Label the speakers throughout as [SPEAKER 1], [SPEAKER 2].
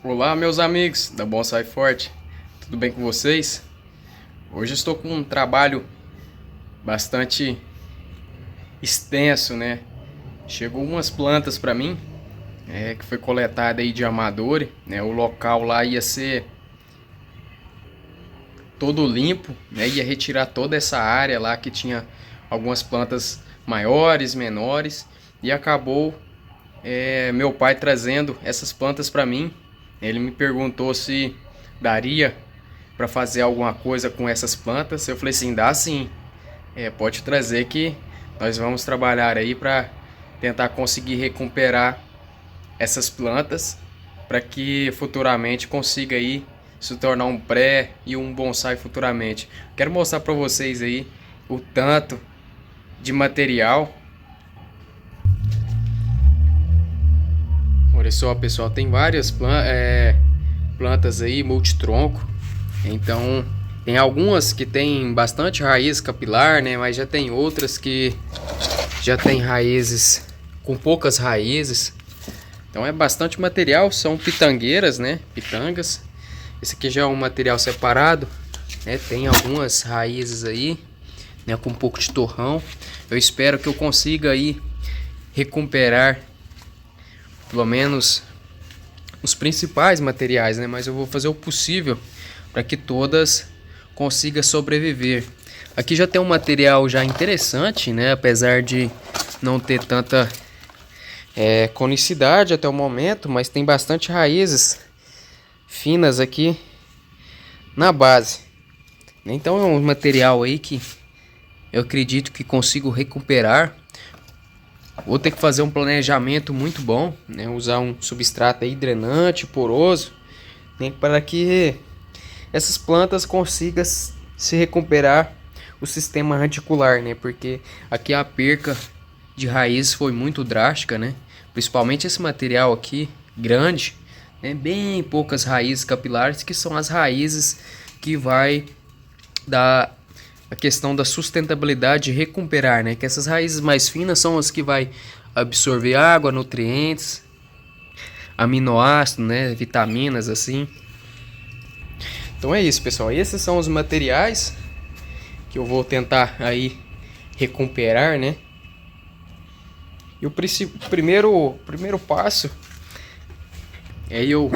[SPEAKER 1] Olá, meus amigos da Bonsai Forte, tudo bem com vocês? Hoje estou com um trabalho bastante extenso, né? Chegou umas plantas para mim, que foi coletada aí de Amadore, né? O local lá ia ser todo limpo, né? Ia retirar toda essa área lá que tinha algumas plantas maiores, menores, e acabou meu pai trazendo essas plantas para mim. Ele me perguntou se daria para fazer alguma coisa com essas plantas. Eu falei assim, dá sim. Pode trazer que nós vamos trabalhar aí para tentar conseguir recuperar essas plantas para que futuramente consiga aí se tornar um pré e um bonsai futuramente. Quero mostrar para vocês aí o tanto de material. Olha só, pessoal, tem várias plantas aí multitronco. Então, tem algumas que tem bastante raiz capilar, né? Mas já tem outras que já tem raízes com poucas raízes. Então é bastante material, são pitangueiras, né? Pitangas. Esse aqui já é um material separado, né? Tem algumas raízes aí, né? Com um pouco de torrão. Eu espero que eu consiga aí recuperar pelo menos os principais materiais, né? Mas eu vou fazer o possível para que todas consigam sobreviver. Aqui já tem um material já interessante, né? Apesar de não ter tanta conicidade até o momento, mas tem bastante raízes finas aqui na base. Então é um material aí que eu acredito que consigo recuperar. Vou ter que fazer um planejamento muito bom, né? Usar um substrato aí drenante, poroso, né? Para que essas plantas consigam se recuperar o sistema radicular, né? Porque aqui a perca de raiz foi muito drástica, né? Principalmente esse material aqui, grande, né? Bem poucas raízes capilares, que são as raízes que vai dar a questão da sustentabilidade e recuperar, né? Que essas raízes mais finas são as que vai absorver água, nutrientes, aminoácidos, né? Vitaminas assim. Então é isso, pessoal. Esses são os materiais que eu vou tentar aí recuperar, né? E o primeiro passo é eu...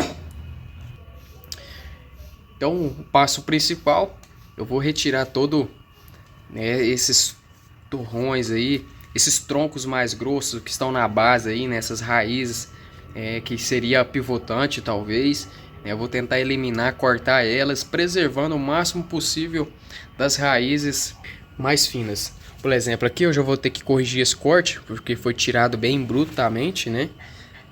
[SPEAKER 1] Então, o passo principal, eu vou retirar todo, né, esses torrões aí, esses troncos mais grossos que estão na base aí, nessas raízes, que seria pivotante talvez. Eu vou tentar eliminar, cortar elas, preservando o máximo possível das raízes mais finas. Por exemplo, aqui eu já vou ter que corrigir esse corte, porque foi tirado bem brutamente, né?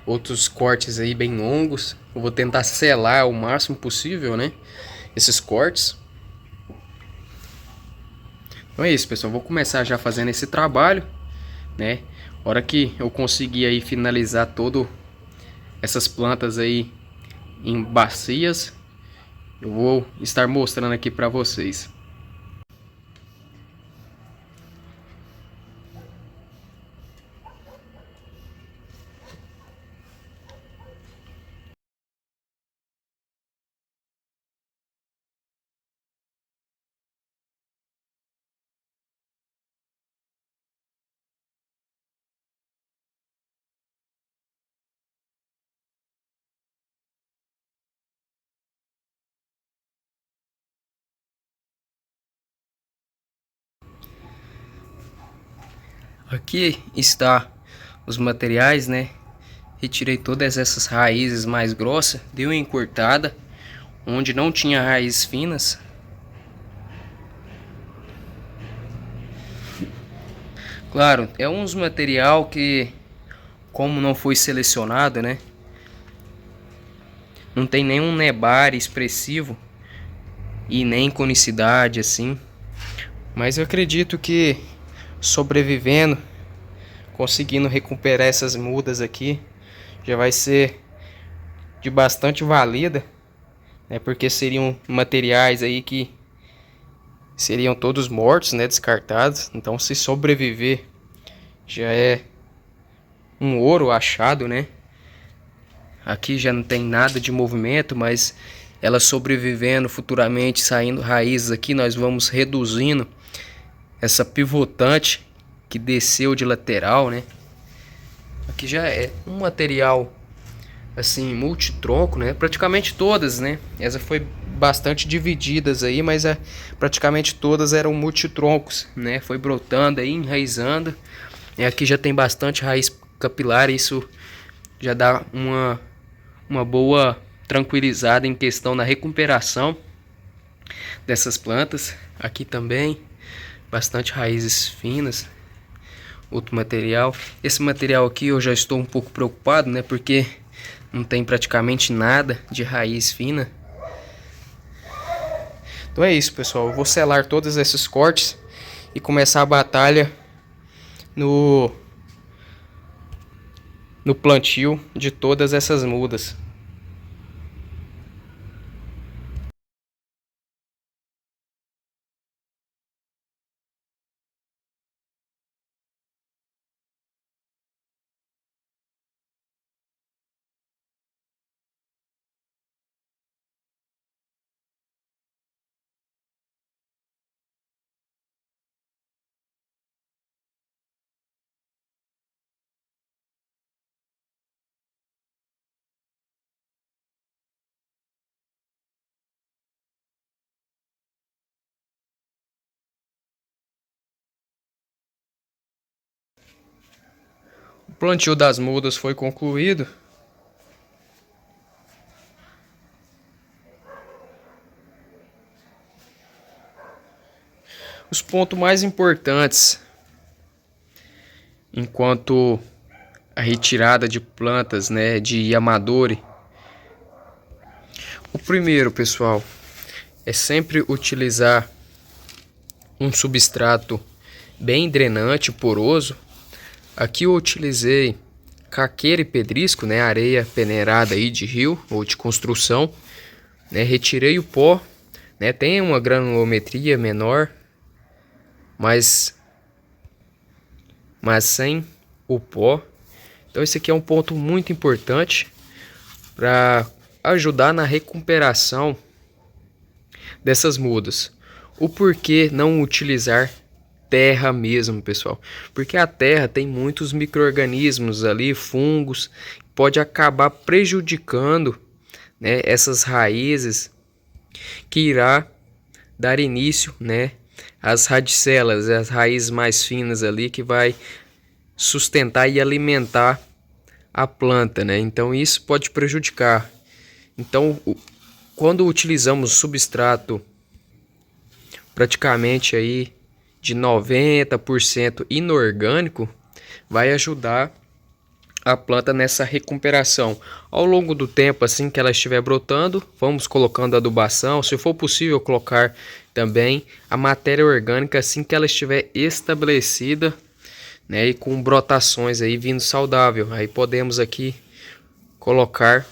[SPEAKER 1] Outros cortes aí bem longos. Eu vou tentar selar o máximo possível, né? Esses cortes. Então é isso, pessoal. Vou começar já fazendo esse trabalho, né? A hora que eu conseguir aí finalizar todo essas plantas aí em bacias, eu vou estar mostrando aqui para vocês. Aqui está os materiais, né? Retirei todas essas raízes mais grossas, dei uma encurtada onde não tinha raízes finas. Claro, é uns material que, como não foi selecionado, né? Não tem nenhum nebare expressivo e nem conicidade assim. Mas eu acredito que sobrevivendo, conseguindo recuperar essas mudas aqui, já vai ser de bastante valida, né? Porque seriam materiais aí que seriam todos mortos, né? Descartados. Então, se sobreviver, já é um ouro achado, né? Aqui já não tem nada de movimento, mas ela sobrevivendo, futuramente saindo raízes aqui, nós vamos reduzindo essa pivotante que desceu de lateral, né? Aqui já é um material assim multitronco, né? Praticamente todas, né? Essa foi bastante divididas aí, mas praticamente todas eram multitroncos, né? Foi brotando aí, enraizando. E aqui já tem bastante raiz capilar, isso já dá uma boa tranquilizada em questão na recuperação dessas plantas. Aqui também bastante raízes finas. Outro material. Esse material aqui eu já estou um pouco preocupado, né? Porque não tem praticamente nada de raiz fina. Então é isso, pessoal. Eu vou selar todos esses cortes e começar a batalha no plantio de todas essas mudas. O plantio das mudas foi concluído. Os pontos mais importantes enquanto a retirada de plantas, né, de Yamadori. O primeiro, pessoal, é sempre utilizar um substrato bem drenante, poroso. Aqui eu utilizei caqueira e pedrisco, né, areia peneirada aí de rio ou de construção, né, retirei o pó, né, tem uma granulometria menor, mas sem o pó. Então esse aqui é um ponto muito importante para ajudar na recuperação dessas mudas. O porquê não utilizar terra mesmo, pessoal? Porque a terra tem muitos micro-organismos ali, fungos, pode acabar prejudicando, né, essas raízes que irá dar início, né, às radicelas, as raízes mais finas ali que vai sustentar e alimentar a planta, né? Então isso pode prejudicar. Então, quando utilizamos substrato praticamente aí de 90% inorgânico, vai ajudar a planta nessa recuperação. Ao longo do tempo, assim que ela estiver brotando, vamos colocando adubação. Se for possível, colocar também a matéria orgânica assim que ela estiver estabelecida, né, e com brotações aí vindo saudável. Aí podemos aqui colocar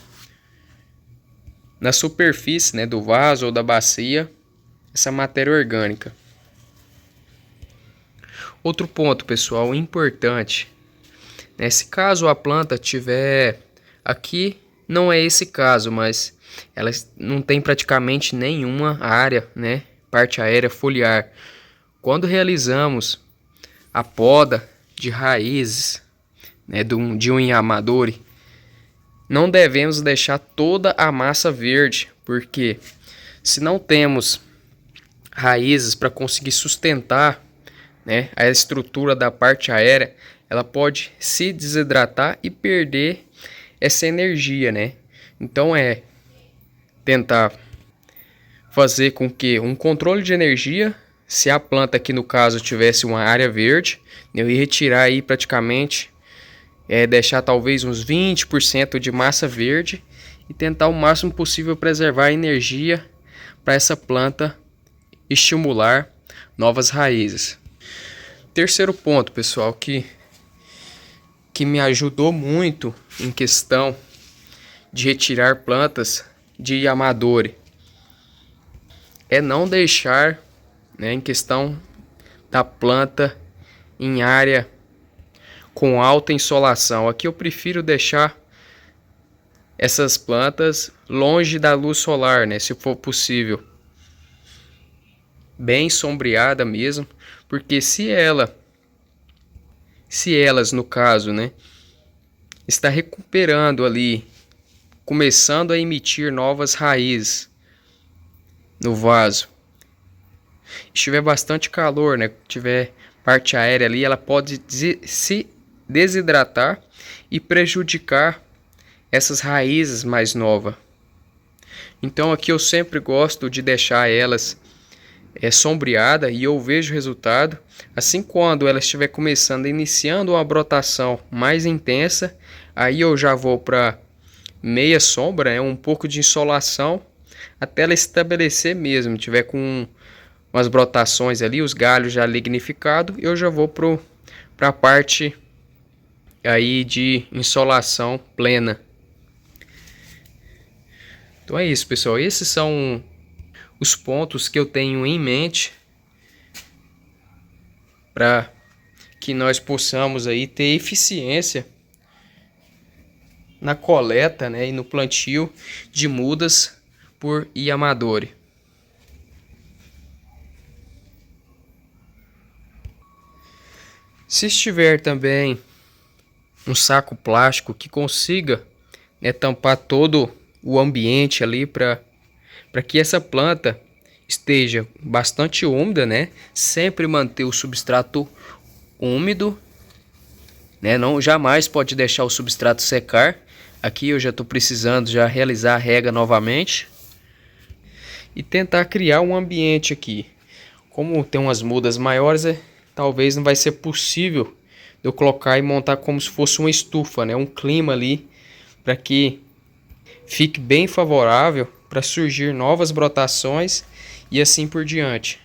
[SPEAKER 1] na superfície, né, do vaso ou da bacia essa matéria orgânica. Outro ponto, pessoal, importante, né, se caso a planta tiver aqui, não é esse caso, mas ela não tem praticamente nenhuma área, né, parte aérea foliar. Quando realizamos a poda de raízes, né, de um Yamadori, não devemos deixar toda a massa verde, porque se não temos raízes para conseguir sustentar, né, a estrutura da parte aérea, ela pode se desidratar e perder essa energia, né? Então é tentar fazer com que um controle de energia, se a planta aqui no caso tivesse uma área verde, eu ia retirar aí praticamente, deixar talvez uns 20% de massa verde e tentar o máximo possível preservar a energia para essa planta estimular novas raízes. Terceiro ponto, pessoal, que me ajudou muito em questão de retirar plantas de Yamadori é não deixar, né, em questão da planta em área com alta insolação. Aqui eu prefiro deixar essas plantas longe da luz solar, né, se for possível. Bem sombreada mesmo, porque se elas no caso, né, está recuperando ali, começando a emitir novas raízes no vaso, estiver bastante calor, né, tiver parte aérea ali, ela pode se desidratar e prejudicar essas raízes mais novas. Então aqui eu sempre gosto de deixar elas sombreada e eu vejo o resultado. Assim, quando ela estiver começando, iniciando uma brotação mais intensa, aí eu já vou para meia sombra, um pouco de insolação, até ela estabelecer mesmo, tiver com umas brotações ali, os galhos já lignificados, eu já vou para a parte aí de insolação plena. Então é isso, pessoal. Esses são os pontos que eu tenho em mente para que nós possamos aí ter eficiência na coleta, né, e no plantio de mudas por Yamadori. Se estiver também um saco plástico que consiga, né, tampar todo o ambiente ali para que essa planta esteja bastante úmida, né? Sempre manter o substrato úmido, né? Não jamais pode deixar o substrato secar. Aqui eu já estou precisando já realizar a rega novamente e tentar criar um ambiente aqui. Como tem umas mudas maiores, talvez não vai ser possível eu colocar e montar como se fosse uma estufa, né? Um clima ali para que fique bem favorável para surgir novas brotações e assim por diante.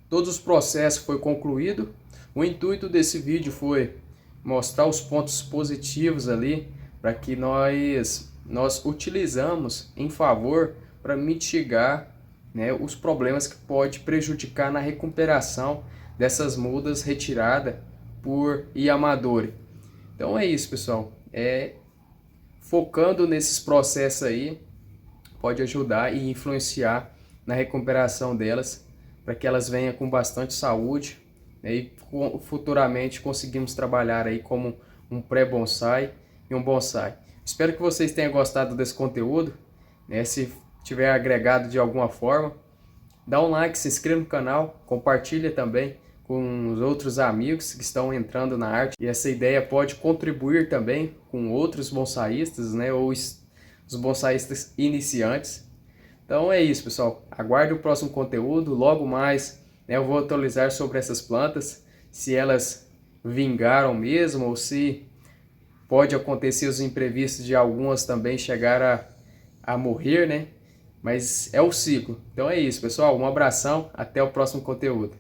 [SPEAKER 1] Todos os processos foi concluído. O intuito desse vídeo foi mostrar os pontos positivos ali para que nós utilizamos em favor para mitigar, né, os problemas que pode prejudicar na recuperação dessas mudas retiradas por Yamadori. Então é isso, pessoal. Focando nesses processos aí, pode ajudar e influenciar na recuperação delas, para que elas venham com bastante saúde, né, e futuramente conseguimos trabalhar aí como um pré-bonsai e um bonsai. Espero que vocês tenham gostado desse conteúdo, né? Se tiver agregado de alguma forma, dá um like, se inscreva no canal, compartilha também com os outros amigos que estão entrando na arte, e essa ideia pode contribuir também com outros bonsaístas, né, ou os bonsaístas iniciantes. Então é isso, pessoal. Aguarde o próximo conteúdo. Logo mais, né, eu vou atualizar sobre essas plantas, se elas vingaram mesmo ou se pode acontecer os imprevistos de algumas também chegar a morrer, né? Mas é o ciclo. Então é isso, pessoal. Um abração. Até o próximo conteúdo.